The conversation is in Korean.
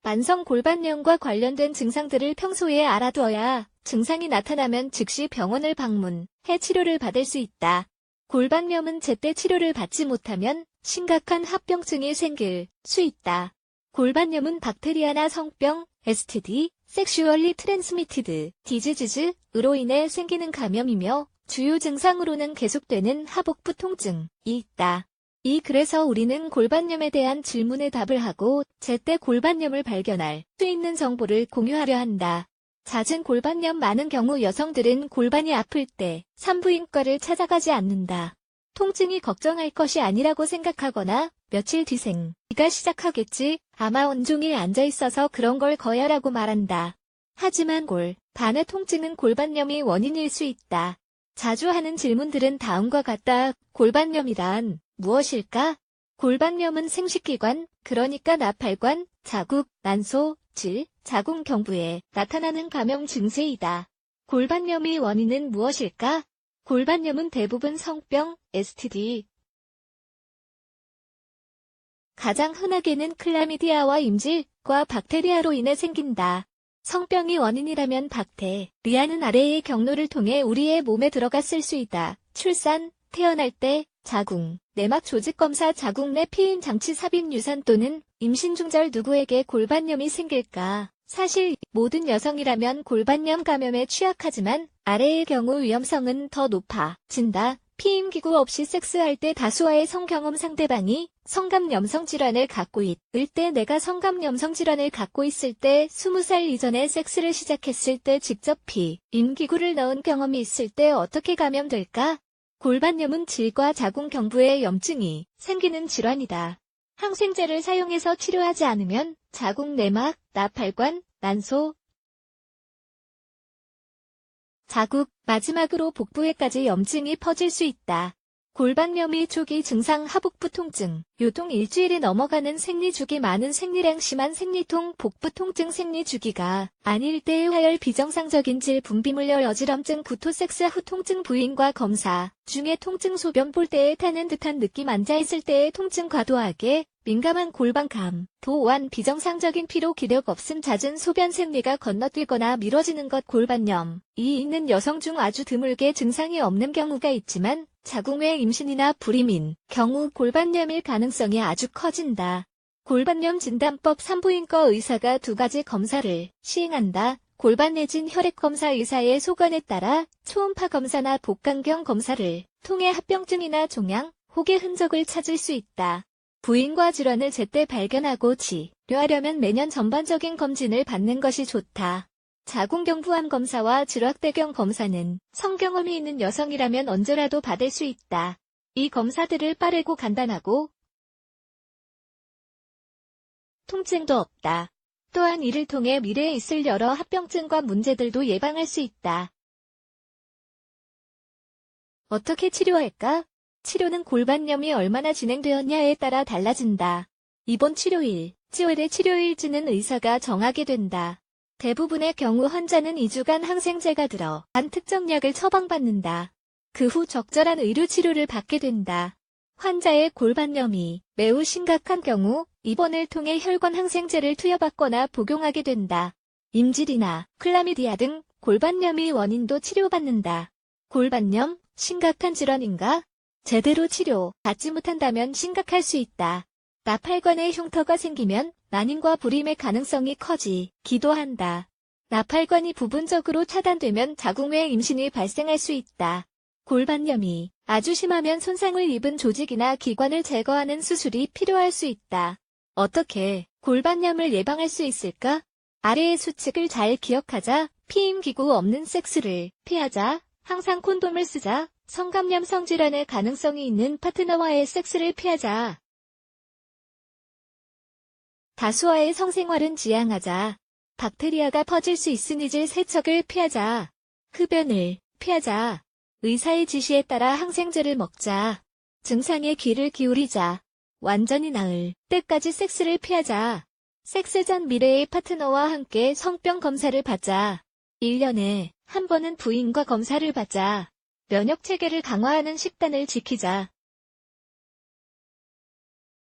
만성 골반염과 관련된 증상들을 평소에 알아두어야 증상이 나타나면 즉시 병원을 방문해 치료를 받을 수 있다. 골반염은 제때 치료를 받지 못하면 심각한 합병증이 생길 수 있다. 골반염은 박테리아나 성병, STD, 섹슈얼리 트랜스미티드 디지즈로 인해 생기는 감염이며 주요 증상으로는 계속되는 하복부 통증이 있다. 그래서 우리는 골반염에 대한 질문에 답을 하고 제때 골반염을 발견할 수 있는 정보를 공유하려 한다. 잦은 골반염 많은 경우 여성들은 골반이 아플 때 산부인과를 찾아가지 않는다. 통증이 걱정할 것이 아니라고 생각하거나 며칠 뒤 생리가 시작하겠지, 아마 온종일 앉아있어서 그런 걸 거야라고 말한다. 하지만 골반의 통증은 골반염이 원인일 수 있다. 자주 하는 질문들은 다음과 같다. 골반염이란 무엇일까? 골반염은 생식기관, 그러니까 나팔관, 자국, 난소, 질, 자궁 경부에 나타나는 감염 증세이다. 골반염의 원인은 무엇일까? 골반염은 대부분 성병, STD. 가장 흔하게는 클라미디아와 임질과 박테리아로 인해 생긴다. 성병이 원인이라면 박테리아는 아래의 경로를 통해 우리의 몸에 들어갔을 수 있다. 출산, 태어날 때, 자궁, 내막 조직 검사, 자궁 내 피임 장치 삽입 유산 또는 임신 중절 누구에게 골반염이 생길까? 사실 모든 여성이라면 골반염 감염에 취약하지만 아래의 경우 위험성은 더 높아진다. 피임기구 없이 섹스할 때 다수와의 성경험 상대방이 성감염성 질환을 갖고 있을 때, 내가 성감염성 질환을 갖고 있을 때, 20살 이전에 섹스를 시작했을 때, 직접 피임기구를 넣은 경험이 있을 때 어떻게 감염될까? 골반염은 질과 자궁 경부에 염증이 생기는 질환이다. 항생제를 사용해서 치료하지 않으면 자궁 내막, 나팔관, 난소, 자국, 마지막으로 복부에까지 염증이 퍼질 수 있다. 골반염의 초기 증상 하복부 통증, 요통 일주일이 넘어가는 생리주기 많은 생리량 심한 생리통, 복부 통증 생리주기가 아닐 때의 화열 비정상적인 질 분비물열 어지럼증 구토 섹스 후 통증 부인과 검사 중에 통증 소변 볼 때에 타는 듯한 느낌 앉아있을 때의 통증 과도하게 민감한 골반감, 도완 비정상적인 피로 기력 없음 잦은 소변 생리가 건너뛰거나 미뤄지는 것 골반염이 있는 여성 중 아주 드물게 증상이 없는 경우가 있지만 자궁 외 임신이나 불임인 경우 골반염일 가능성이 아주 커진다. 골반염 진단법 산부인과 의사가 2가지 검사를 시행한다. 골반 내진 혈액 검사 의사의 소견에 따라 초음파 검사나 복강경 검사를 통해 합병증이나 종양, 혹의 흔적을 찾을 수 있다. 부인과 질환을 제때 발견하고 치료하려면 매년 전반적인 검진을 받는 것이 좋다. 자궁경부암 검사와 질확대경 검사는 성경험이 있는 여성이라면 언제라도 받을 수 있다. 이 검사들을 빠르고 간단하고 통증도 없다. 또한 이를 통해 미래에 있을 여러 합병증과 문제들도 예방할 수 있다. 어떻게 치료할까? 치료는 골반염이 얼마나 진행되었냐에 따라 달라진다. 입원 치료일, 치월의 치료일지는 의사가 정하게 된다. 대부분의 경우 환자는 2주간 항생제가 들어간 특정 약을 처방받는다. 그 후 적절한 의료치료를 받게 된다. 환자의 골반염이 매우 심각한 경우 입원을 통해 혈관 항생제를 투여받거나 복용하게 된다. 임질이나 클라미디아 등 골반염의 원인도 치료받는다. 골반염, 심각한 질환인가? 제대로 치료받지 못한다면 심각할 수 있다. 나팔관에 흉터가 생기면 난임과 불임의 가능성이 커지기도 한다. 나팔관이 부분적으로 차단되면 자궁 외 임신이 발생할 수 있다. 골반염이 아주 심하면 손상을 입은 조직이나 기관을 제거하는 수술이 필요할 수 있다. 어떻게 골반염을 예방할 수 있을까? 아래의 수칙을 잘 기억하자. 피임기구 없는 섹스를 피하자. 항상 콘돔을 쓰자. 성감염성 질환의 가능성이 있는 파트너와의 섹스를 피하자. 다수와의 성생활은 지양하자. 박테리아가 퍼질 수 있으니 질 세척을 피하자. 흡연을 피하자. 의사의 지시에 따라 항생제를 먹자. 증상에 귀를 기울이자. 완전히 나을 때까지 섹스를 피하자. 섹스 전 미래의 파트너와 함께 성병 검사를 받자. 1년에 한 번은 부인과 검사를 받자. 면역체계를 강화하는 식단을 지키자.